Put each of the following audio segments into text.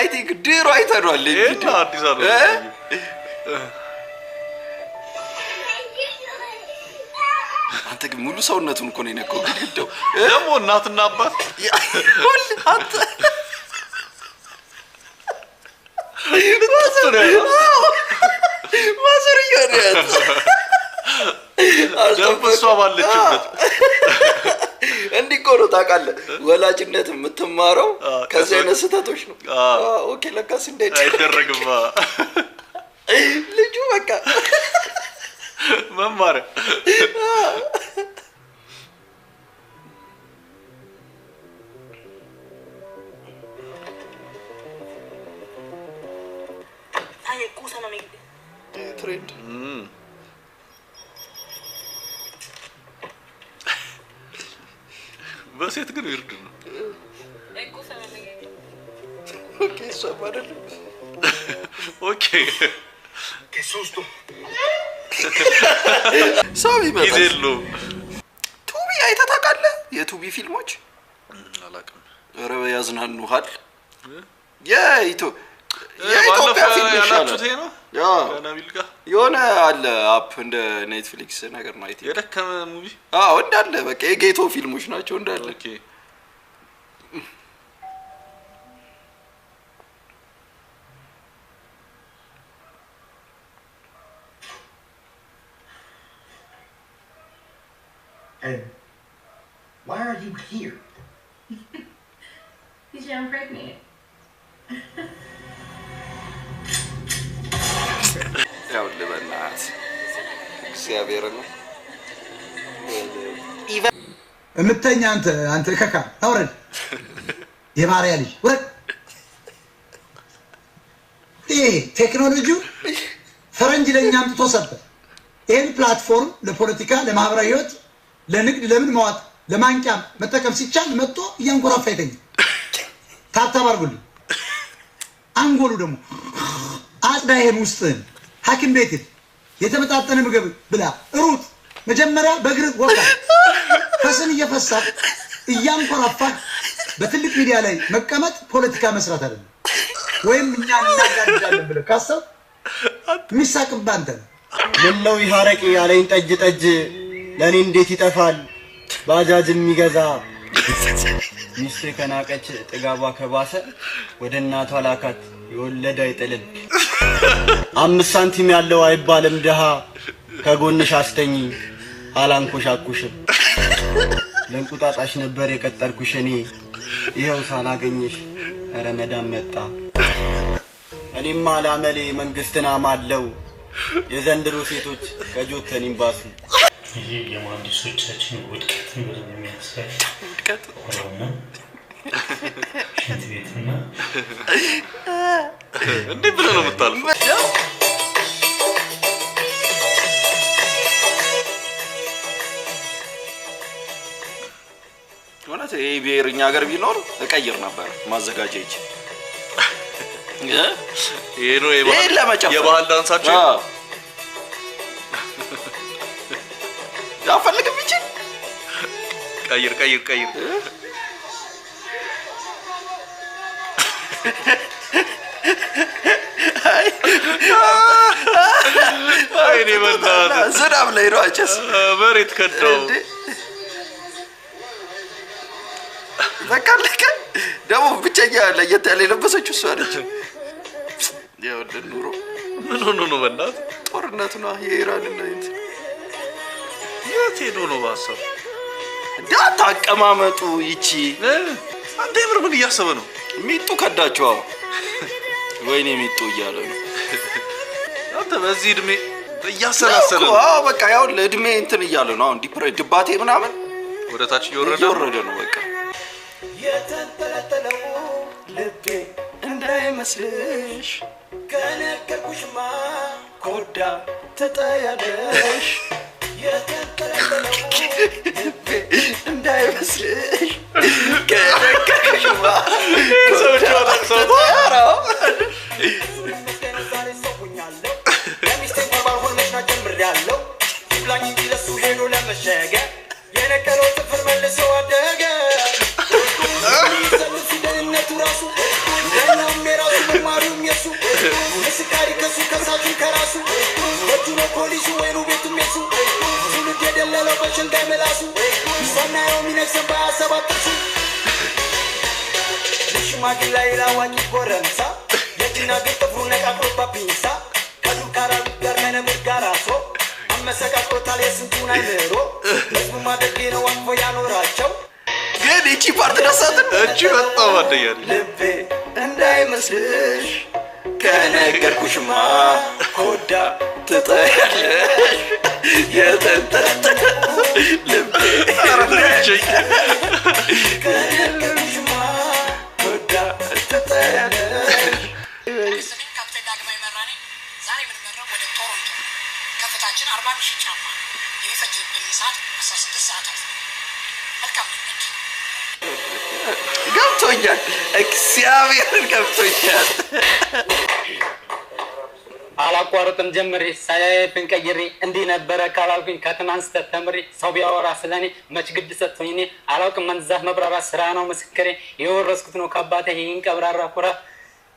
I think ድሮ አይተናል እንዴ አዲስ አበባ አንተ ግን ሙሉ ሰውነቱን እኮ ነው የነካው ግድግዳው ደግሞ እናትና አባት አንተ ማዘር ይያረጥ ደምሷ ባለችበት እንዲህ ቆሮ ታውቃለህ ወላጅነት የምትማረው ከዚህ አይነት ስህተቶች ነው ኦኬ ለካስ አይደረግም ልጁ በቃ መማር አይ ኩሳ ነው የሚገ ትሬንድ በሴት ግን ይርድ ነው ኩሳ ነው የሚገ ኦኬ ሰባደል ኦኬ ከሱስቶ ሰው ይመጣል ይዘሉ ቱቢ አይተታቃለህ የቱቢ ፊልሞች አላውቅም ኧረ ያዝናኑሃል የኢትዮጵያ ፊልም ያላችሁት ነው ያ ከናቢል ጋር የሆነ አለ አፕ እንደ ኔትፍሊክስ ነገር ነው አይተህ የደከመ ሙቪ እንዳለ በቃ የጌቶ ፊልሞች ናቸው እንዳለ ኦኬ And why are you here? Because I'm pregnant. ያው ለበናት እግዚአብሔር ነው እምተኛ አንተ ከካ አውረድ የማርያ ልጅ ወረድ ቴክኖሎጂው ፈረንጅ ለኛ አምጥቶ ሰጠ ይሄን ፕላትፎርም ለፖለቲካ ለማህበራዊ ህይወት ለንግድ ለምን ማዋጥ ለማንቂያ መጠቀም ሲቻል መጥቶ እያንቆራፋ ይተኛ ታብታብ አድርጉልኝ አንጎሉ ደግሞ አጽዳይን ውስጥን ሐኪም ቤት የተመጣጠነ ምግብ ብላ ሩት መጀመሪያ በእግር ወጣ ፈስን እየፈሳ እያንቆራፋ በትልቅ ሚዲያ ላይ መቀመጥ ፖለቲካ መስራት አይደለም ወይም እኛ እናጋድዳለን ብለ ካሰብ ሚሳቅባንተ ለለው ይሐረቂ ያለኝ ጠጅ ለኔ እንዴት ይጠፋል ባጃጅ የሚገዛ ሚስቴ ከናቀች ጥጋባ ከባሰ ወደ እናቷ ላካት የወለደ አይጥልም 5 ሳንቲም ያለው አይባልም ደሃ ከጎንሽ አስተኝ አላንኮሻኩሽም ለንቁጣጣሽ ነበር የቀጠርኩሽ እኔ ይሄው ሳላገኝሽ ረመዳን መጣ እኔማ ላመሌ መንግስትና ማለው የዘንድሮ ሴቶች ከጆተን ይምባሱ ይሄ የማንዲሶቻችን ውድቀትን ብለን የሚያሳይ ውድቀት ነው ሽንት ቤትና እንዴ ብለ ነው የምታልፈው ማለት ይሄ ብሔርኛ ሀገር ቢኖር እቀይር ነበር ማዘጋጀት ይሄ ነው የባህል ዳንሳቸው ያፈልግም ይችል ቀይር አይኔ በላህ ዝናብ ላይ ነው አጨስ መሬት ከዳው በቃ ለካ ደግሞ ብቻኛ ለየት ያለ ለበሰችው እሷ አለች ያው ለኑሮ ምን ሆኖ ነው በእናት ጦርነት ነው የኢራን እና እንት የት ሄዶ ነው ባሰብ ዳታ አቀማመጡ ይቺ አንዴ ምን እያሰበ ነው ሚጡ ከዳቸው ወይኔ ሚጡ እያለ ነው አንተ በዚህ እድሜ እያሰላሰለ ነው በቃ ያው ለእድሜ እንትን እያለ ነው አሁን ድባቴ ምናምን ወደ ታች እየወረደ ነው በቃ የተንጠለጠለው ልቤ እንዳይመስልሽ ከነገርኩሽማ ኮዳ ተጠያለሽ የተንጠለጠለው ልቤ እንዳይመስልሽ ከነገርኩሽማ ሰዎች ወጣው ለሚስቴ ባልሆነሽ ጀምሬያለሁ ብላኝ እንጂ ለሱ ሄዶ ለመሸገ የነቀ የሰባ ሰባጥሱ ሽማግሌ ላዋቂ ጎረምሳ የዲና ግጥፉ ነቃቆባ ፒንሳ ከዱካራ ጋር መነምር ጋር አስሮ አመሰቃቆታል የስንቱን አይምሮ ህዝቡ ማደጌ ነው አንፎ ያኖራቸው ግን እቺ ፓርት ደሳትን እቺ በጣም አደያል ልቤ እንዳይመስልሽ ከነገርኩሽማ ኮዳ ትጠያለሽ የተንጠለጠለ ልቤ ከነገርኩሽማ ኮዳ ትጠያለሽ ስሜን ካፕቴን ዳግማዊ መራኔ ዛሬ የምንመራው ወደ ቶሮንቶ ከፍታችን 40,000 ጫማ የሚፈጅብን ሰዓት 16 ሰዓታት መልካም ልምድ ገብቶኛል እግዚአብሔርን ገብቶኛል አላቋርጥም ጀምሬ ሳይፍን ቀይሬ እንዲህ ነበረ ካላልኩኝ ከትናንት ስተት ተምሬ ሰው ቢያወራ ስለኔ መች ግድ ሰጥቶኝ እኔ አላውቅም መንዛት መብራራት ስራ ነው ምስክሬ የወረስኩት ነው ከአባቴ ይህን ቀብራራ ኩራት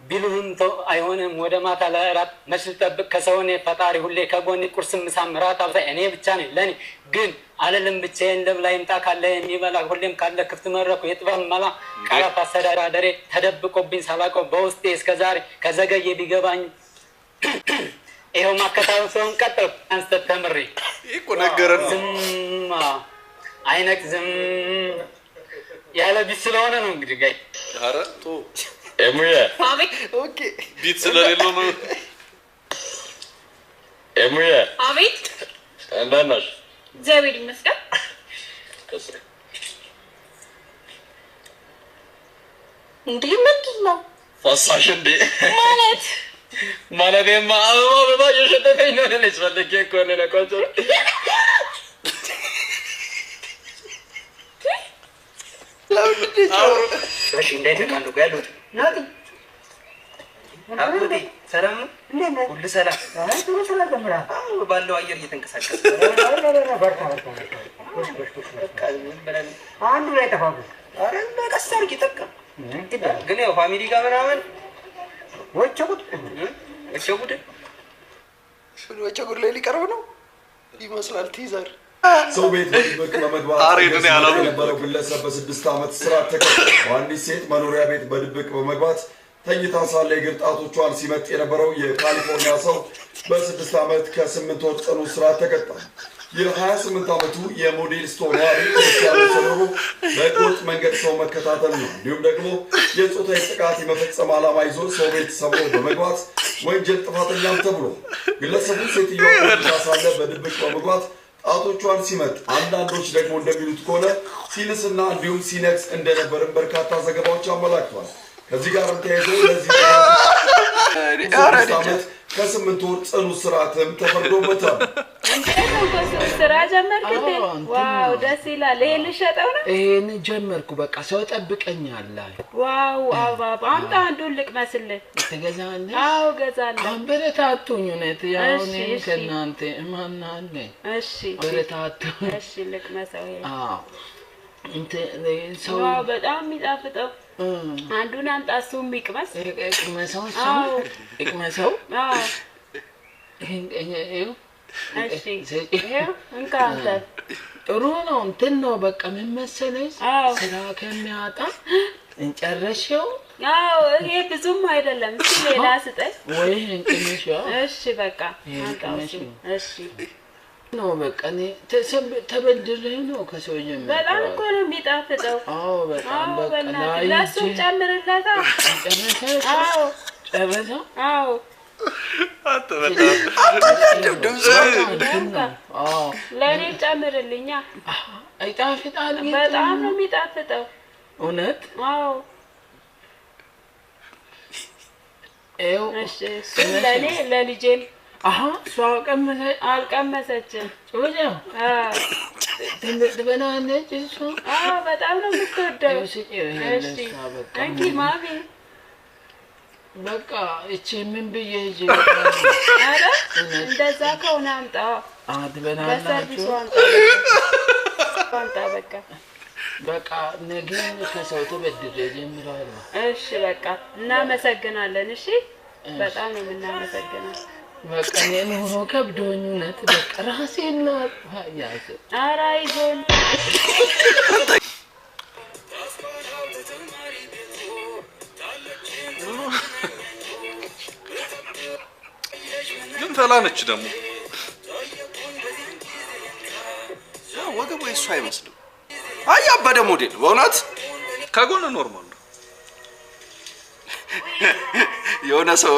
ቢሉህም ተው አይሆንም ወደ ማታ ለእራት መች ልጠብቅ ከሰውኔ ፈጣሪ ሁሌ ከጎኔ ቁርስም ምሳም እራት አብሳይ እኔ ብቻ ነኝ ለኔ ግን አለልም ብቻዬን ለብላ ይምጣ ካለ የሚበላ ሁሌም ካለ ክፍት መድረኩ የጥበብ መላ ቃላት አስተዳዳሪ ተደብቆብኝ ሳላውቀው በውስጤ እስከዛሬ ከዘገየ ቢገባኝ ይኸው ማከታተሉን ቀጥል አንስተህ ተምሬ እኮ ነገረን ዝም አይነቅ ዝም ያለ ቢት ስለሆነ ነው እንግዲህ ጋይ ኧረ ቶ ኤሙዬ አቤት ኦኬ ቢት ስለሌለው ነው ኤሙዬ አቤት እንደት ነሽ እግዚአብሔር ይመስገን እንዴ ምንድን ነው ፈሳሽ እንዴ ማለት ማለቴማ አበባ የሸተተኝ ነው ልጅ ፈልጌ እኮ ነው ቆንጆ እሺ እንዴት ነው ካንዱ ጋር ያሉት ናቲ አቡዲ ሰላም ነው ሁሉ ሰላም ሁሉ ሰላም ደምራ ባለው አየር እየተንቀሳቀሰ አንዱ ላይ ተፋቁ አረ በቀስ አድርጊ ተጠቀም ግን ያው ፋሚሊ ጋር ምናምን ወቸጉድ ወቸጉድ ላይ ሊቀርብ ነው ይመስላል ቲዘር ሰው ቤት በድብቅ በመግባት የነበረው ግለሰብ በ6 ዓመት እስራት ተቀጣ። በአንዲት ሴት መኖሪያ ቤት በድብቅ በመግባት ተኝታ ሳለ የእግር ጣቶቿን ሲመጥ የነበረው የካሊፎርኒያ ሰው በ6 ዓመት ከ8 ወር ጽኑ እስራት ተቀጣ። የ28 ዓመቱ የሞዴል ስቶን ነዋሪ ክርስቲያኖ ሰኖሩ በህገወጥ መንገድ ሰው መከታተል ነው እንዲሁም ደግሞ የጾታዊ ጥቃት የመፈጸም ዓላማ ይዞ ሰው ቤት ሰብሮ በመግባት ወንጀል ጥፋተኛም ተብሎ ግለሰቡ ሴትዮዋ ተኝታ ሳለ በድብቅ በመግባት ጣቶቿን ሲመጥ አንዳንዶች ደግሞ እንደሚሉት ከሆነ ሲልስና እንዲሁም ሲነክስ እንደነበርም በርካታ ዘገባዎች አመላክተዋል። ከዚህ ጋርም ተያይዞ ለዚህ ዓመት ከ8 ወር ጽኑ እስራትም ተፈርዶበታል። ስራ ጀመርክ እንዴ? ዋው ደስ ይላል። ይሄን ልሸጠው ነው? ይሄን ጀመርኩ በቃ ሰው ጠብቀኛል። ዋው አባባ አንተ አንዱን ልቅመስልህ ትገዛለህ? አዎ ገዛለሁ። አንበረታቱኝ እውነት ያው እኔም ከእናንተ ማን አለ? እሺ በረታቱኝ። እሺ ልቅመሰው ይሄ አዎ እንት ሰው ዋው በጣም የሚጣፍጠው አንዱን አምጣ እሱም ይቅመስ ይቅመሰው ሰው ይቅመሰው አዎ ይሄ እሺ ይሄው እንካ አንተ ጥሩ ነው እንትን ነው በቃ ምን መሰለሽ ስራ ከሚያጣ እንጨረሽው አዎ ይሄ ብዙም አይደለም እሺ ሌላ ስጠኝ ወይ እንቅምሽ እሺ በቃ አንተ እሺ ነው በቃ እኔ ተበድሬ ነው ከሰው ጀምሮ በጣም እኮ ነው የሚጣፍጠው አዎ በጣም በቃ ለእሱም ጨምርለታ አዎ ጨረሰ አዎ አንተ በጣም ለእኔ ጨምርልኛ አይጣፍጣል በጣም ነው የሚጣፍጠው እውነት አዎ እሺ ለእኔ ለልጄም እሷ አልቀመሰችም ወዲያው ትበላለች እሷ በጣም ነው የምትወደው እሺ እንኪ ማሚ በቃ እቺ ምን ብዬ ሂጂ ኧረ እንደዛ ከሆነ አምጣ ትበላላችሁ አምጣ በቃ ነገ ከሰው ተበድሬ ጀምራለሁ እሺ በቃ እናመሰግናለን እሺ በጣም ነው የምናመሰግነው በቃ እኔ ኑሮ ከብዶኝ እውነት በቃ ራሴን ላጥፋ ያዘ ኧረ አይዞን ሽንፈላ ነች ደግሞ ወገቡ እሱ አይመስልም አያበደ ሞዴል በእውነት ከጎን ኖርማል ነው የሆነ ሰው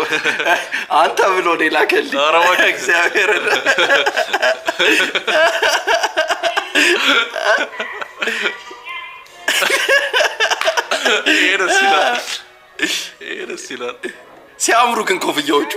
አንተ ብሎ ሌላ ከልኝ እግዚአብሔር ይላል ሲያምሩ ግን ኮፍያዎቹ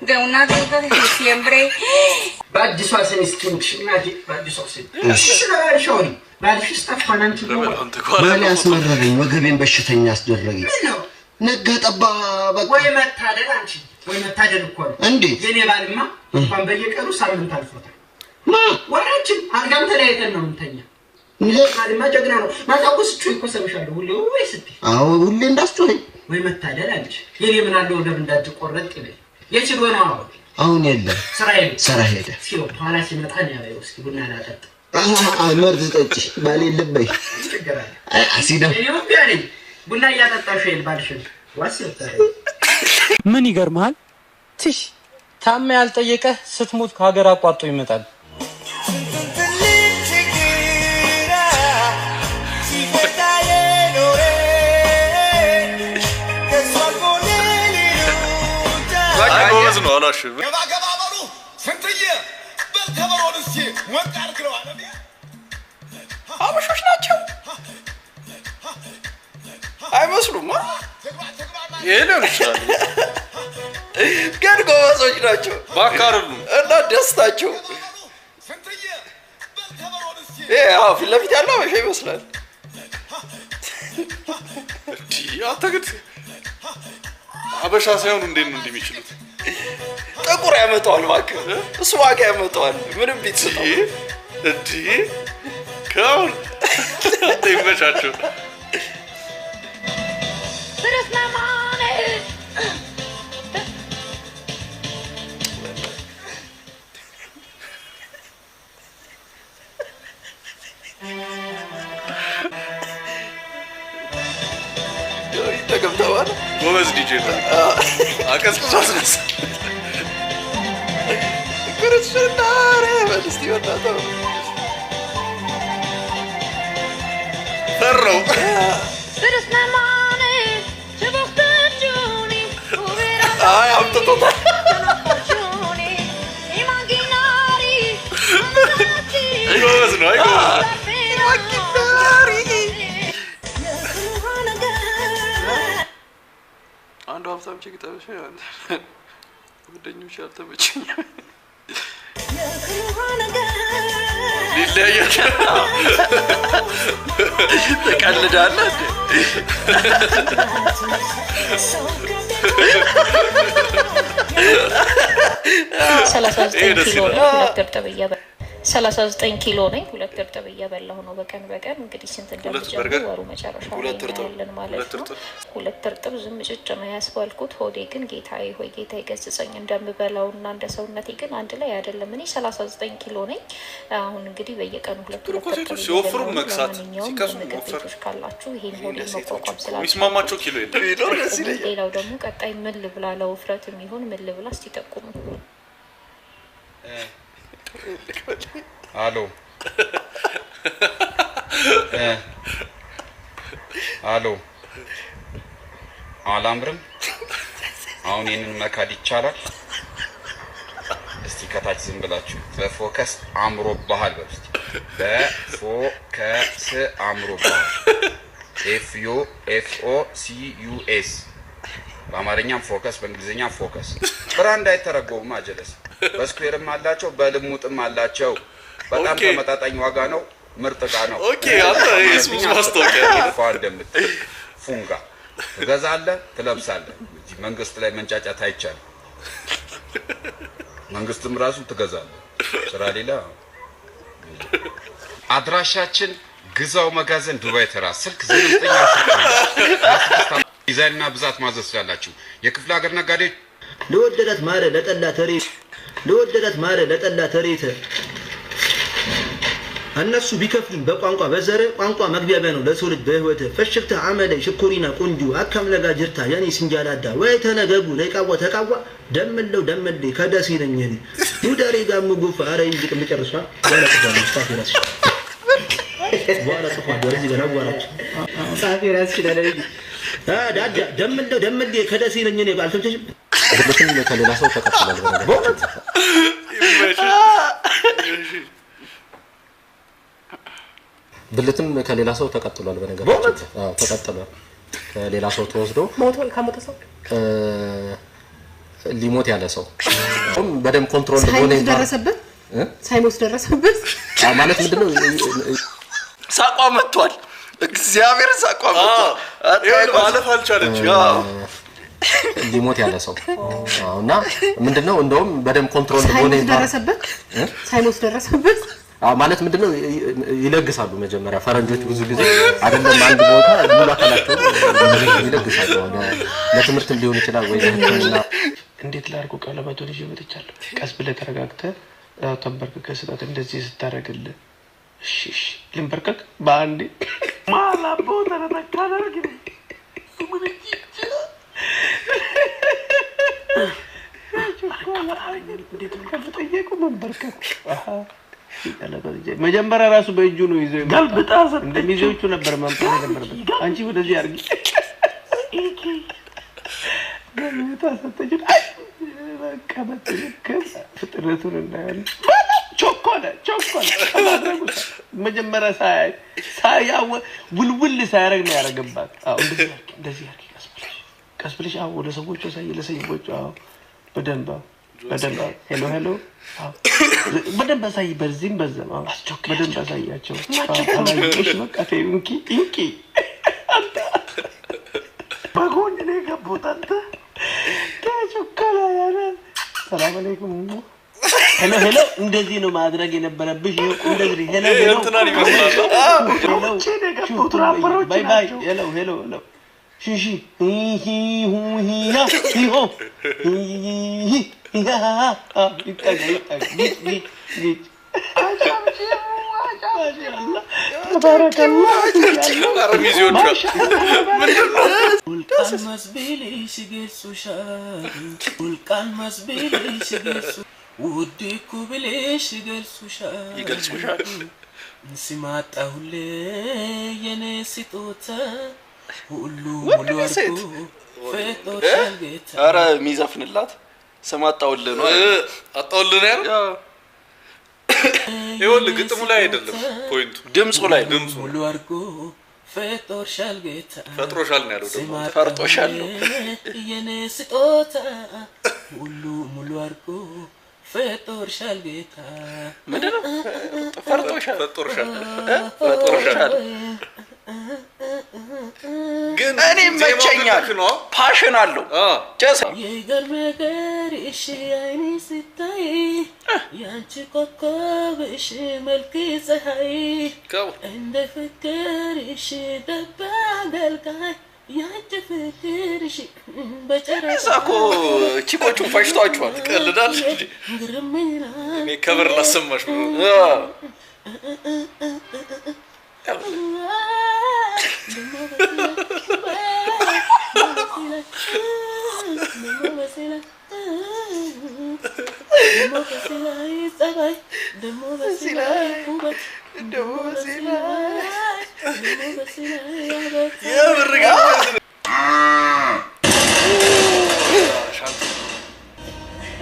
De una deuda de diciembre. በአዲሷ ሴሚስቲንግ እናቴ በአዲሷ ሴሚስቲንግ ባልሽ ስታፋናንት ነው ባል ያስመረረኝ ወገቤን በሽተኛ አስደረገኝ ነገ ጠባ በቃ ወይ መታደል አንቺ ወይ መታደል እኮ ነው እንዴ የኔ ባልማ እንኳን በየቀኑ ሳምንት አልፎታል ወራችን አልጋም ተለያይተን ነው እንተኛ ባልማ ጀግና ነው ማታውቁስ እኮ ሰምሻለሁ ሁሌ ወይ ስትይ አዎ ሁሌ እንዳስጮኸኝ ወይ መታደል አንቺ የኔ ምን አለው ደም እንዳትቆረጥ ይበል የችሎ ነው አሁን የለም ስራ ሄደ ሲው ኋላ ሲመጣ ነው ያለው እስኪ ቡና ላጠጣ መርዝ ጠጪ ባሌ ልበይ ይችግራል አሲዳ እኔው ቢያኔ ቡና ያጠጣሽ ይልባልሽ ዋስልታ ምን ይገርማል ትሽ ታማ ያልጠየቀ ስትሞት ከሀገር አቋርጦ ይመጣል አይጎዝ ነው አላሽ ገባገባበሩ ስንትዬ በልተበሮን እስቲ ወጣ አድርገው አለ አበሾች ናቸው አይመስሉም የለም ይችላል ግን ጎበዞች ናቸው ባካሩሉ እና ደስታቸው ፊት ለፊት ያለው አበሻ ይመስላል አታግድ አበሻ ሳይሆን እንዴት ነው እንደሚችሉት ጥቁር ያመጣዋል እባክህ እሱ ዋጋ ያመጣዋል ምንም ቢት እንዴ ካውን ተይመቻቸው ተገብተዋል ጎበዝ ዲጄ ነው አቀስቅሷስ ክርስቲያና ረበስቲ ወጣው ፈረው አይ አምጥቶታ ጎበዝ ነው አይጎበዝ አንዱ ሀብታም ቼክ ታበሽ ወደኞች ያልተመቸኝ ሊለያያቸው ተቀልዳለህ ሰላሳ ዘጠኝ ኪሎ ነኝ ሁለት እርጥብ እየበላሁ ነው በቀን እንግዲህ ስንት እንደምጀምር ወሩ መጨረሻ ያለን ማለት ነው ሁለት እርጥብ ዝም ጭጭ ነው ያስባልኩት ሆዴ ግን ጌታዬ ሆይ ጌታ ይገስጸኝ እንደምበላውና እንደ ሰውነቴ ግን አንድ ላይ አይደለም እኔ 39 ኪሎ ነኝ አሁን እንግዲህ በየቀኑ ሁለት እርጥብ ሲወፍሩ መክሳት ሲከሱ ወፍር ካላችሁ ይሄን ሆዴ መቋቋም ስላለ ሚስማማቸው ኪሎ የለም ሌላው ደግሞ ቀጣይ ምን ልብላ ለውፍረት የሚሆን ምን ልብላ እስቲ ጠቁሙ አሎ አሎ አላምርም አሁን ይሄንን መካድ ይቻላል እስቲ ከታች ዝም ብላችሁ በፎከስ አምሮ ባህል በስቲ በፎከስ አምሮ ባህል FOCUS በአማርኛም ፎከስ በእንግሊዘኛም ፎከስ ብራንድ አይተረጎምም አጀለስ በስኩዌርም አላቸው በልሙጥም አላቸው በጣም ተመጣጣኝ ዋጋ ነው ምርጥ ዕቃ ነው ኦኬ አንተ ኢየሱስ ማስታወቂያ ፋንደምት ፉንጋ ትገዛለህ ትለብሳለህ እዚህ መንግስት ላይ መንጫጫት አይቻልም መንግስትም ራሱ ትገዛለህ ስራ ሌላ አድራሻችን ግዛው መጋዘን ዱባይ ተራ ስልክ 09 ዲዛይንና ብዛት ማዘዝ ትችላላችሁ። የክፍለ ሀገር ነጋዴዎች ለወደዳት ማረ ለጠላ ተሬተ እነሱ ቢከፍሉኝ በቋንቋ በዘረ ቋንቋ መግቢያቢያ ነው ለሰው ልጅ በህይወት ፈሽክተ አመለ ሽኩሪና ቁንጁ አካም ለጋ ጅርታ ያኔ ሲንጃላዳ ወይ ተነገቡ ለቃዋ ተቃዋ ደምለው ከደስ ይነኝ እኔ ዱዳሬ ጋም ጉፋ አረ ይልቅ መጨረሻ ወላ ጽፏ ወረዚ ገናዋራች ሳፊራስ ይላል ዳዳ ደምለው ከደስ ይነኝ እኔ ባልተምተሽ በትም ከሌላ ሰው ተቀጥሏል በነገር ብልትም ከሌላ ሰው ተቀጥሏል በነገራችን ተቀጥሏል ከሌላ ሰው ተወስዶ ከሞተ ሰው ሊሞት ያለ ሰው በደም ኮንትሮል ሆነ ሳይሞት ደረሰበት ማለት ምንድነው ሳቋ መጥቷል እግዚአብሔር ሳቋ መጥቷል ማለፍ አልቻለች ሊሞት ያለ ሰው እና ምንድነው እንደውም በደም ኮንትሮል ሆነ ደረሰበት ሳይሞት ደረሰበት ማለት ምንድነው ይለግሳሉ መጀመሪያ ፈረንጆች ብዙ ጊዜ አይደለም አንድ ቦታ ሙሉ አካላቸው ይለግሳሉ ለትምህርትም ሊሆን ይችላል ወይ ለህክምና እንዴት ላርጉ ቀለበቱን ይዤ መጥቻለሁ ቀስ ብለህ ተረጋግተህ ተንበርክከህ ስጣት እንደዚህ ስታረግልህ እሺ ልንበርከክ በአንዴ ማላቦ ተነካለርግ እንዴት ከፍተየቁ መንበርከክ መጀመሪያ ራሱ በእጁ ነው ይዘው ገልብጣስ እንደሚዘውቹ ነበር ማምጣት ነበርበት አንቺ ወደዚህ አርጊ በመታ ሰጠች በቃ በትክክል ፍጥረቱን እንዳያል ቾኮለ ማድረጉት መጀመሪያ ሳያው ውልውል ሳያረግ ነው ያረገባት አው እንደዚህ አርጊ ቀስብልሽ አው ወደ ሰዎቹ ለሰዎቹ አው በደንብ ሄሎ በደንብ ሳይ በዚህም በዛም በደንብ ሳያቸው አላየሽ በቃ እንኪ ባጎን ነው ገቦታንተ ተቾከላ ያለ ሰላም አለይኩም ሄሎ እንደዚህ ነው ማድረግ የነበረብሽ እንደዚህ ሄሎ እንትናን ይመስላል ባይ ሄሎ ሽሺ ሁሉ ሙሉ አርጎ አረ ሚዘፍንላት ሰማጣውልህ ነው አጣውልህ ነው ይኸውልህ ግጥሙ ላይ አይደለም ፖይንቱ ድምጹ ላይ ሙሉ አርጎ ፈጥሮሻል ጌታ ፈጥሮሻል ነው ያለው ደግሞ ፈርጦሻል የኔ ስጦታ ሁሉ ሙሉ አርጎ ፈጥሮሻል ጌታ ምንድነው ፈርጦሻል ግን እኔ መቸኛል ፓሽን አለው ጨሰ የገርመገር እሺ አይኔ ሲታይ ያንቺ ኮከብ እሺ መልክ ፀሐይ እንደ ፍቅር እሺ ደባ ገልጋይ ያንቺ ፍቅር እሺ በጨረሳኮ ቺኮቹ ፈሽቷቸዋል ትቀልዳል እኔ ከበር ላሰማሽ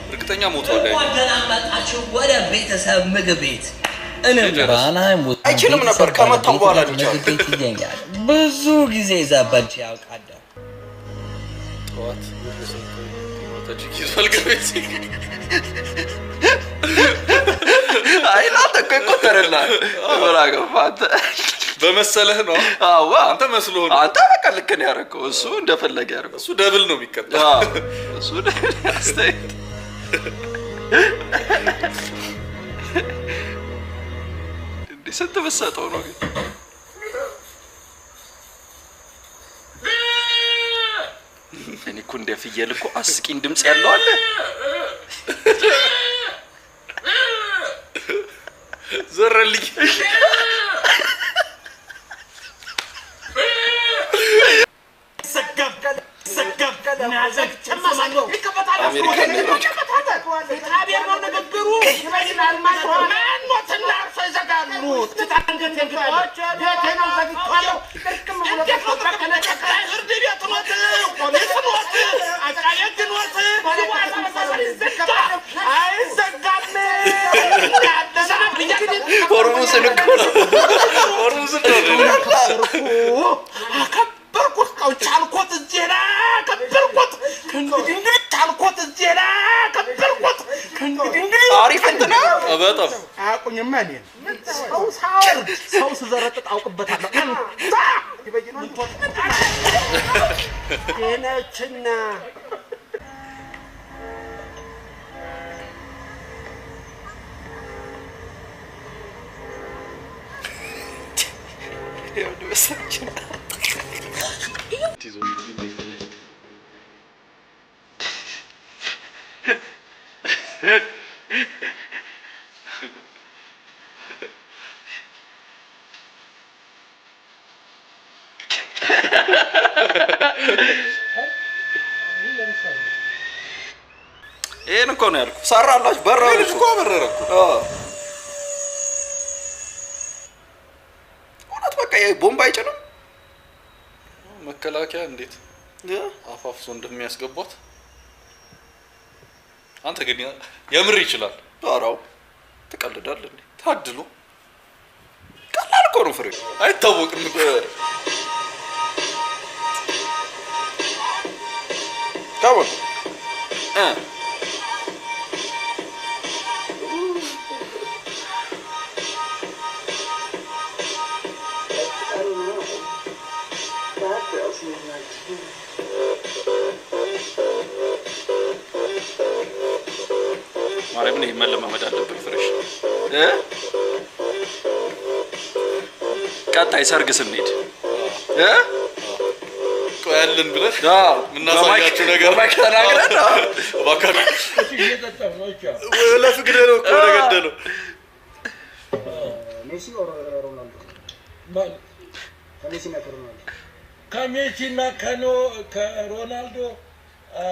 እርግጠኛ ሞቷል ወደናመጣችሁ ወደ ቤተሰብ ምግብ ቤት አይችልም ነበር ከመጣው በኋላ ይገኛል ብዙ ጊዜ ዘበጅ ያውቃል ጠዋት ተጅኪስ ፈልገበሲ አይላ ተቆጠረላ ወራገፋት በመሰለህ ነው አዋ አንተ መስሎ ነው አንተ በቃ ልክ ነው ያረከው እሱ እንደፈለገ ያረከው እሱ ደብል ነው የሚቀጣው እሱ አስተያየት ስትበሳጠው ነው ግን እኔ እኮ እንደ ፍየል እኮ አስቂኝ ድምጽ ያለው አለ ዘረልኝ ሆርሙስን እኮ ነው ሆርሙስን ነው ቻልኮት እጄና ከበርኮት ከእንግዲህ ቻልኮት እጄና ከበርኮት ከእንግዲህ አሪፍ እንትና በጣም አቁኝማ እኔ ሰው ስዘረጥጥ አውቅበታለሁ አንተ ይበይነው የነችና በሳችን ይሄን እኮ ነው ያልኩት ሰራላችሁ በራው እኮ በረረኩ ቦምብ አይጭንም መከላከያ እንዴት አፋፍሶ እንደሚያስገባት አንተ ግን የምር ይችላል ዳራው ተቀልዳለህ እንዴ ታድሉ ቀላል እኮ ነው ፍሬ አይታወቅም ታወቅ ማርያምን ይመለማመድ አለብን ፍሬሽ ቀጣይ ሰርግ ስንሄድ ቆያልን ብለህ ምናሳያችሁ ነገር ተናግረን ባካክ ወላ ፍቅር ነው እኮ ነገደለው ሜሲ ሮናልዶ ማን ከሜሲና ከሮናልዶ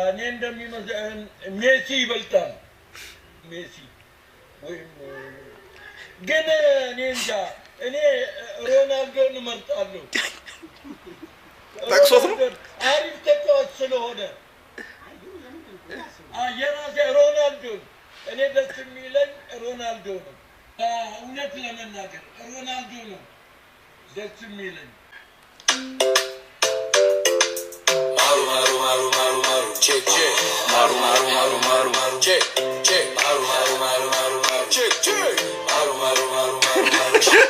እኔ እንደሚመስለኝ ሜሲ ይበልጣል ሜሲ ወይም ግን እኔ እንጃ እኔ ሮናልዶን እመርጣለሁ ታክሶት ነው አሪፍ ተጫዋች ስለሆነ የራሴ ሮናልዶን እኔ ደስ የሚለኝ ሮናልዶ ነው እውነት ለመናገር ሮናልዶ ነው ደስ የሚለኝ Maru maru maru maru maru che che maru maru maru maru maru che che maru maru maru maru maru che che maru maru maru maru maru che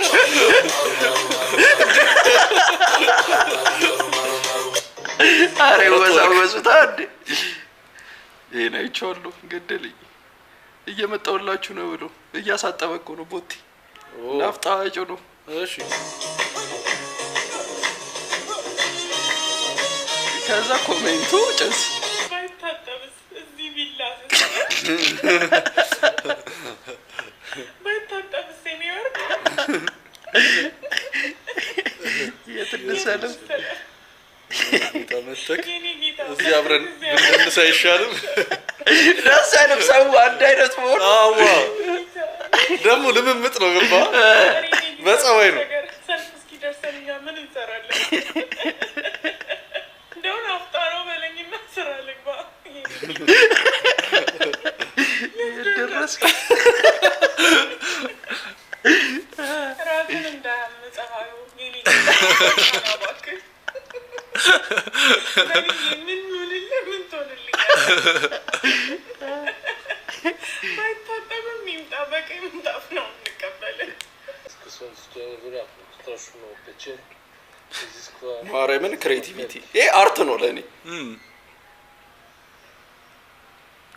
አሬ ወዛወዙ ታድ ይሄን አይቻለሁ ገደልኝ እየመጣውላችሁ ነው ብሎ እያሳጠበኩ ነው ቦቲ ናፍጣጭ ነው እሺ ከዛ ኮሜንቱ ጭስ ባይታጠብስ እዚህ ቢላስ ባይታጠብስ ሴኒዮር የትንሰለም ተመተክ እዚህ አብረን ብንነሳ ይሻላል ደስ አይልም ሰው አንድ አይነት ሆኖ አዋ ደግሞ ልምምጥ ነው ገባ በጸባይ ነው ሰልፍ እስኪደርሰንኛ ምን እንሰራለን እንደውን አፍጣሮ በለኝና ስራ ልግባ ደረስ ራስን እንዳያመፀሃዩ የኔ ባክ ምን ምን ትሆንልኛለህ ባይታጠብም ይምጣ በቀኝ ምንጣፍ ነው እንቀበለን ማርያምን ክሬቲቪቲ ይሄ አርት ነው ለኔ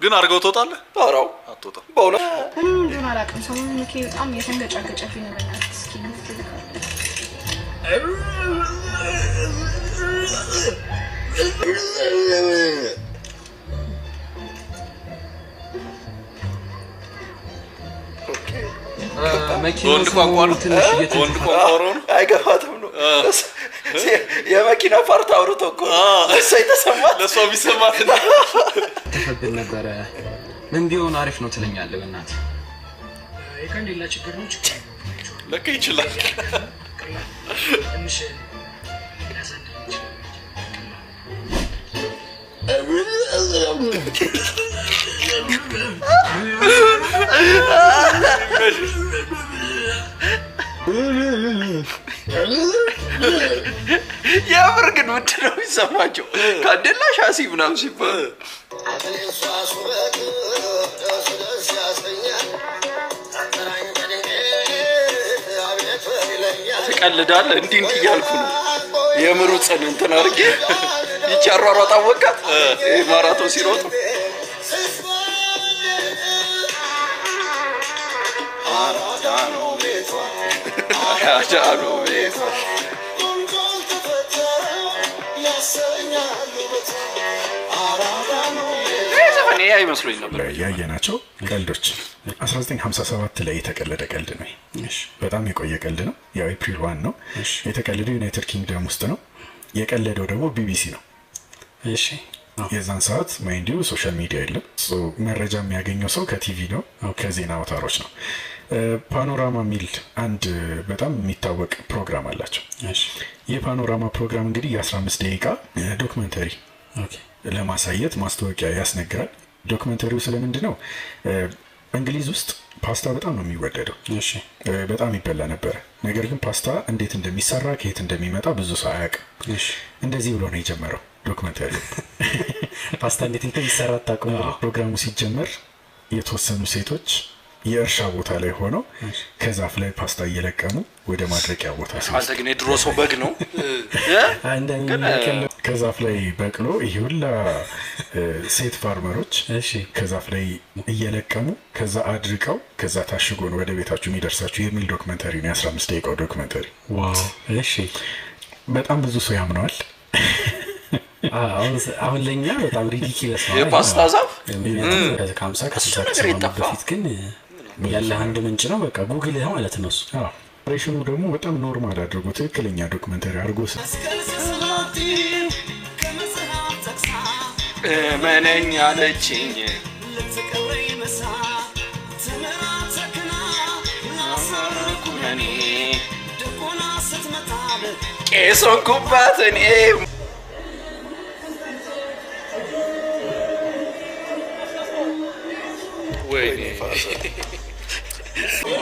ግን አርገው ተወጣለህ? አራው አትወጣም። በእውነት እንደሆነ አላውቅም። ሰሞኑን ምኬ በጣም እየተንገጫገጨብኝ ነው። በእናትህ እስኪ መፍትሄ ወንድ ቋንቋ ነው። ወንድ ቋንቋ ነው። አይገባትም ነው የመኪና ፓርት አውርቶ እኮ እሷ የተሰማት ለእሷ ቢሰማት ተፈብል ነበረ። ምን ቢሆን አሪፍ ነው ትለኛለህ? በእናትህ የቀንዴላ ችግር ነው። ለካ ይችላል። ትንሽ የምር ግን ምንድን ነው የሚሰማቸው? ካንዴላ ሻሲ ምናምን ሲባል ትቀልዳለህ። እንዲህ እንዲህ እያልኩ ነው የምሩጽን እንትን አድርጌ ይቺ አሯሯጥ አወቃት ማራቶን ሲሮጡ አይመስሉኝ ነበር ያየናቸው ቀልዶች 1957 ላይ የተቀለደ ቀልድ ነው። በጣም የቆየ ቀልድ ነው። ያው ኤፕሪል 1 ነው የተቀለደው ዩናይትድ ኪንግደም ውስጥ ነው። የቀለደው ደግሞ ቢቢሲ ነው። እሺ የዛን ሰዓት ማይንዲው ሶሻል ሚዲያ የለም። መረጃ የሚያገኘው ሰው ከቲቪ ነው፣ ከዜና አውታሮች ነው። ፓኖራማ ሚል አንድ በጣም የሚታወቅ ፕሮግራም አላቸው። የፓኖራማ ፕሮግራም እንግዲህ የ15 ደቂቃ ዶክመንተሪ ለማሳየት ማስታወቂያ ያስነግራል። ዶክመንተሪው ስለምንድን ነው? እንግሊዝ ውስጥ ፓስታ በጣም ነው የሚወደደው። በጣም ይበላ ነበረ። ነገር ግን ፓስታ እንዴት እንደሚሰራ ከየት እንደሚመጣ ብዙ ሰው አያውቅም። እንደዚህ ብሎ ነው የጀመረው ዶክመንተሪው። ፓስታ እንዴት እንደሚሰራ አታውቅም። ፕሮግራሙ ሲጀመር የተወሰኑ ሴቶች የእርሻ ቦታ ላይ ሆነው ከዛፍ ላይ ፓስታ እየለቀሙ ወደ ማድረቂያ ቦታ አንተ ግን የድሮ ሰው በግ ነው ከዛፍ ላይ በቅሎ ይሄ ሁላ ሴት ፋርመሮች ከዛፍ ላይ እየለቀሙ ከዛ አድርቀው ከዛ ታሽጎ ነው ወደ ቤታችሁ የሚደርሳችሁ የሚል ዶክመንተሪ ነው። 15 ደቂቃው ዶክመንተሪ። ዋው! እሺ በጣም ብዙ ሰው ያምነዋል። አሁን ለኛ በጣም ሪዲኪለስ ነው የፓስታ ዛፍ ከ50 ከ60 በፊት ግን ያለ አንድ ምንጭ ነው። በቃ ጉግል ማለት ነው እሱ። ኦፕሬሽኑ ደግሞ በጣም ኖርማል አድርጎ ትክክለኛ ዶክመንተሪ አድርጎ መነኛ አለችኝ ቄሶን ኩባት እኔ ወይኔ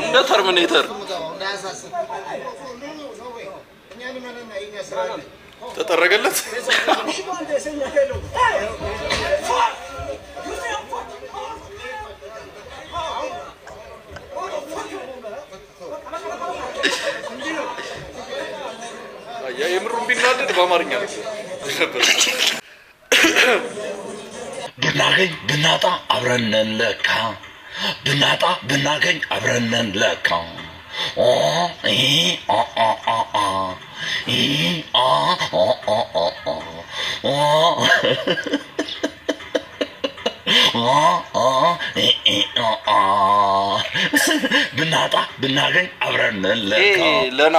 እንደ ተርሚኔተር ተጠረገለት። የምሩን ቢናደድ በአማርኛ ነበር። ብናገኝ ብናጣ አብረን ነን ለካ፣ ብናጣ ብናገኝ አብረን ነን ለካ። ብናጣ ብናገኝ አብረን ነን ለካ። ለና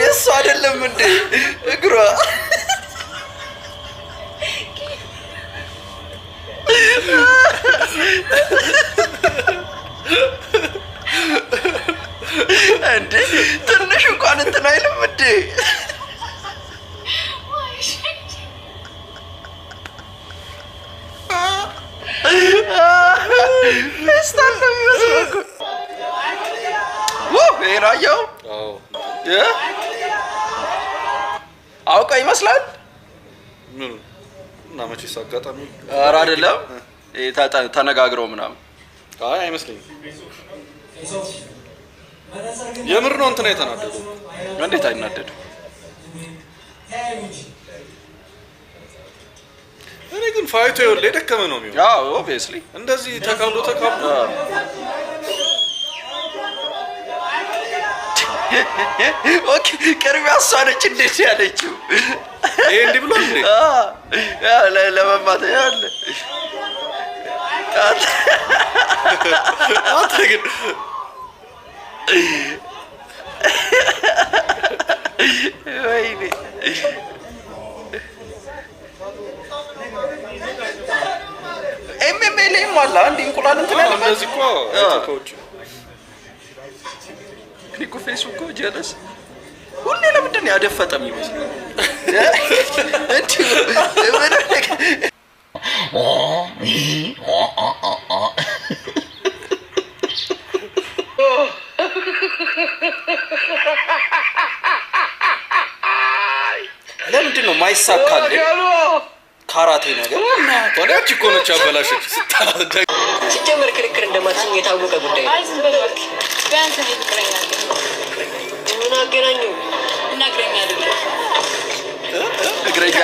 እሱ አይደለም እንዴ እግሯ እንዴ ትንሽ እንኳን እንትን አይልም እንዴ? ስታል ነው የሚመስለው እኮ ይሄናየው አውቀው ይመስላል። ምን እና መቼስ አጋጣሚ ኧረ አይደለም ተነጋግረው ምናምን አይ አይመስለኝም። የምር ነው እንትና የተናደደው። እንዴት አይናደድም? እኔ ግን ፋይቱ ይኸውልህ የደከመ ነው የሚሆነው። አዎ ኦብቪየስሊ እንደዚህ ተካብዶ ኦኬ ቅርቢያ እሷ ነች እንዴት ያለችው? ይሄ እንዲህ ብሎ እንዴ? ለመማት ያለ አንተ ግን ወይኔ ኤምኤምኤልም አለ አንድ እንቁላል እንትን ያለ እንደዚህ እኮ አይተኮች ክሊኩ ፌስቡክ እኮ ጀለስ ሁሌ ለምንድን ነው ያደፈጠም ይመስል ለምንድን ነው ማይሳካልህ? ካራቴ ነገር ወዲያች እኮ ነች አበላሸች። ሲጀመር ክርክር እንደማትሰኝ የታወቀ ጉዳይ ነው። አይ ዝም በል እባክህ። ቢያንስ እኔ ፍቅረኛ አለኝ። ምን አገናኘው? እናግረኛ አይደለም እግረኛ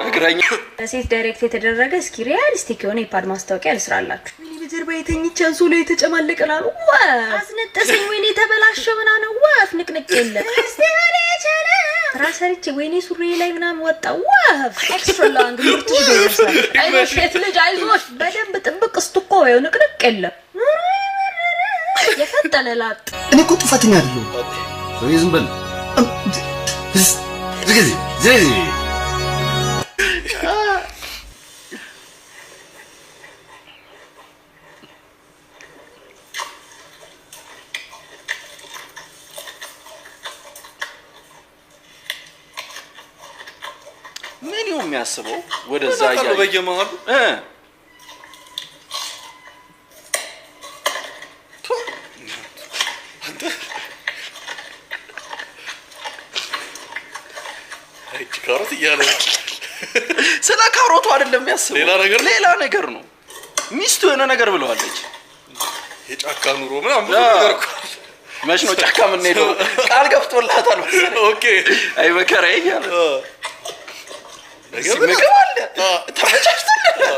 እግረኛ ሴት ዳይሬክት የተደረገ እስኪ ሪያሊስቲክ የሆነ የፓድ ማስታወቂያ ልስራላችሁ። ወይኔ በጀርባ የተኝቼ አንሶላ የተጨማለቀ ነው። አስነጠሰኝ። ወይኔ ተበላሸ ምናምን ወፍ ንቅንቅ የለ እስቲ ወሬ ቻለ ራሰርቼ ወይኔ ሱሪ ላይ ምናምን ወጣ ወፍ ኤክስትራ ሎንግ ምርጥ ይደርሳል። አይዞሽ ሴት ልጅ አይዞሽ በደንብ ጥብቅ እስጥቆ ወይ ንቅንቅ የለ የፈጠነ ላጥ እኔ እኮ ጥፋተኛ አይደለሁም። ወይ ዝም በል ዝግ ምን ይሁን የሚያስበው ወደዛ ያያል በየመሃሉ ካሮት እያለ ስለ ካሮቱ አይደለም የሚያስበው ሌላ ነገር ነው። ሚስቱ የሆነ ነገር ብለዋለች። የጫካ ኑሮ ምናምን ነገር እኮ መች ነው ጫካ የምንሄደው? ቃል ገብቶላታል መሰለኝ። ኦኬ አይ መከራዬ እያለ ነገር ምግብ አለ ተመቻችቶልህ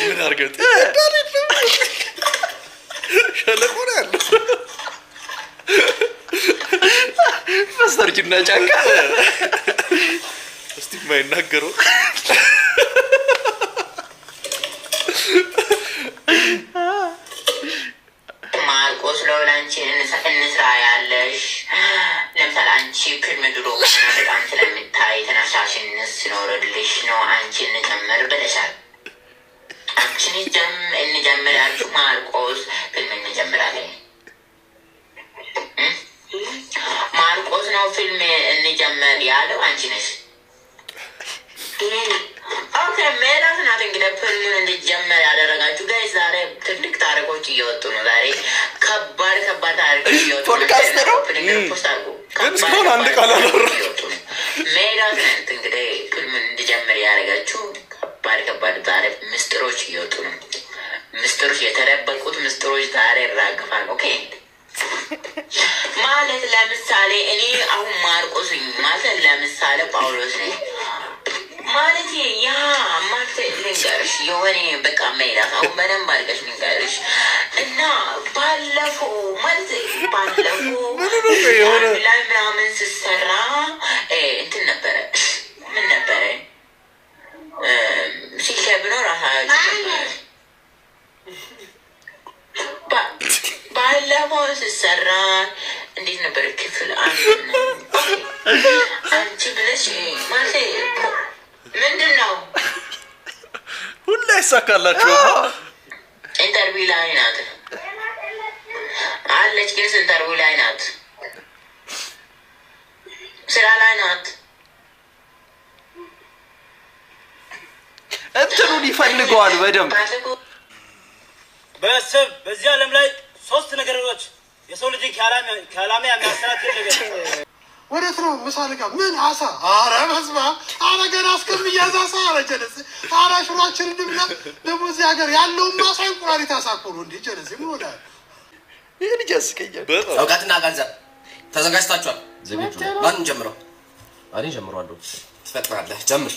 ምን አድርገህ ሸለቆ ነው ያለው በስተርጅና ጫካ እስቲ የማይናገረው ማርቆስ ለወላንቺ እንስራ ያለሽ ለምሳሌ አንቺ ፊልም ድሮ በጣም ስለምታይ ተነሳሽነት ሲኖርልሽ ነው አንቺ እንጀምር ብለሻል። አንቺን እንጀምር ያልሽው ማርቆስ ፊልም እንጀምራለን። ማርቆስ ነው ፊልም እንጀምር ያለው አንቺ ነሽ። ኦኬ ሜላት ናት እንግዲህ ፊልሙን እንዲጀመር ያደረጋችሁ ጋይስ። ዛሬ ትልቅ ታሪኮች እየወጡ ነው። ዛሬ ከባድ ታሪኮች እየወጡ ነው። ፖድካስት ነው ፖስት አድርጉ። እስካሁን አንድ ቃል አላወራም። ሜላት ናት እንግዲህ ፊልሙን እንዲጀምር ያደረጋችሁ። ከባድ ዛሬ ምስጢሮች እየወጡ ነው። ምስጢሮች የተደበቁት ምስጢሮች ዛሬ ይራግፋል። ኦኬ ማለት ለምሳሌ እኔ አሁን ማርቆስ ማለት ለምሳሌ ጳውሎስ ነኝ ማለት ያ ማለት ልንገርሽ የሆነ በቃ ሜላት አሁን በደንብ አድርገሽ ልንገርሽ እና ባለፈው ማለት ባለፈው ላይ ምናምን ስሰራ እንትን ነበረ ምን ነበረ ሲከብኖ ራሳቸው ባለፈው ስሰራ እንዴት ነበር ክፍል አንቺ ብለሽ ማለት ምንድን ነው ሁሌ አይሳካላችሁም። ኢንተርቪው ላይ ናት አለች ግን ኢንተርቪው ላይ ናት፣ ስራ ላይ ናት። እንትኑን ይፈልገዋል በደንብ በስብ በዚህ ዓለም ላይ 3 ነገሮች የሰው ልጅ ከዓላማ የሚያስተናግድ ነገር ወዴት ነው ምሳልጋ ምን አሳ አረ በስማ አረ ገና እስከሚያዝ አሳ አረ ጀለስ አረ ሽሯችን እንብላ ደግሞ እዚህ ሀገር ያለው ማሳ እንቁራሪት አሳቆሩ እንዴ ጀለስ ምን ወዳ ይሄ ልጅ ያስቀኛል እውቀትና ገንዘብ ተዘጋጅታችኋል ዝግጁ ማን ጀምረው አሪ ጀምሯለሁ ትፈጥራለህ ጀምር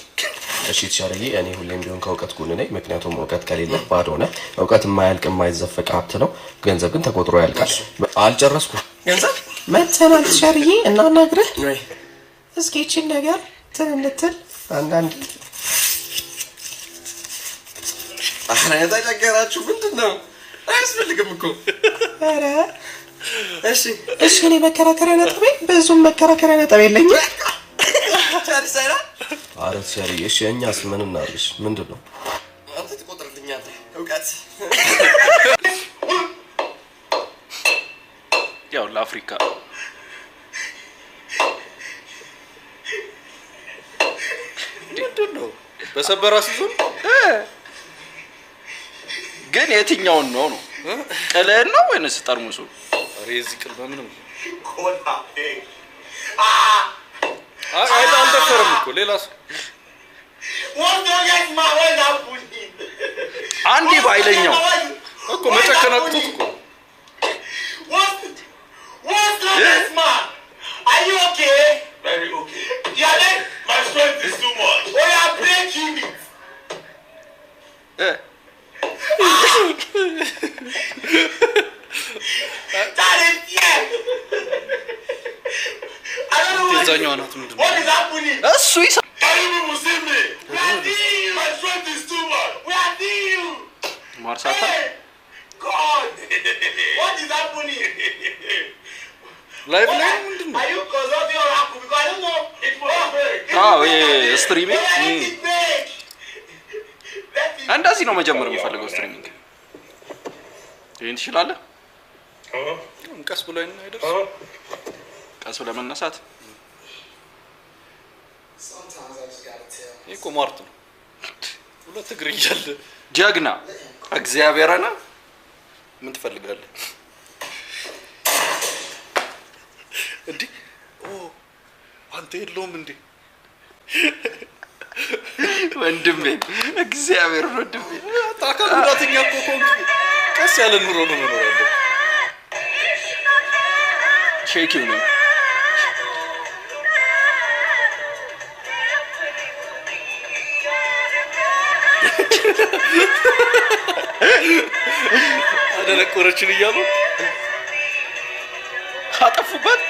እሺ ትሻለኝ እኔ ሁሌም ቢሆን ከእውቀት ጎን ነኝ ምክንያቱም እውቀት ከሌለ ባዶ ነው እውቀት የማያልቅ የማይዘፈቅ ሀብት ነው ገንዘብ ግን ተቆጥሮ ያልቃል አልጨረስኩም ገንዘብ መተናል ትሻለኝ እና ናግረህ እስኪ እቺ ነገር ትንንትል አንዳንድ አረ ተጨገራችሁ ምንድነው አያስፈልግም እኮ አረ እሺ እኔ መከራከሪያ ነጥቤ ብዙም መከራከሪያ ነጥብ የለኝም ቻርሳይራ አረ ሰሪ እሺ እኛስ ምን እናርግሽ ምንድነው አንተ ትቆጥርልኛለህ እውቀት ያው ለአፍሪካ ምንድነው በሰበራ ሲዞን ግን የትኛውን ነው ቀለን ነው ወይስ ጠርሙሱ ሬዚ ቅል በምንም ኮታ አይዳል ደፈረም እኮ ሌላስ ወንዶኛት ማወላ ቡኒ አንዲ ባይለኛው እኮ መጨከናቅቱት እኮ what's man are you okay very okay yeah then my strength is too much oh yeah breaking it that is yeah I don't know what is happening እሱ ይሳ you see me my strength is too much we are you ማርሳታ God what is happening live ላይ are you consulting or happy because I don't know it was ስትሪሚንግ እንደዚህ ነው መጀመር የምፈልገው ስትሪሚንግ ይሄን ትችላለህ ቀስ ብሎ አይደርስ ቀስ ብሎ መነሳት ይሄ ኮማርት ነው ሁለት እግር ይያለ ጀግና እግዚአብሔርና ምን ትፈልጋለህ እንዴ አንተ የለውም እንዴ ወንድሜ እግዚአብሔር ወንድሜ ታካል ጉዳተኛ እኮ ኮንክ ቀስ ያለ ኑሮ ነው መኖር ያለው ሼኪው ነው አደረቆረችን ይያሉ አጠፉበት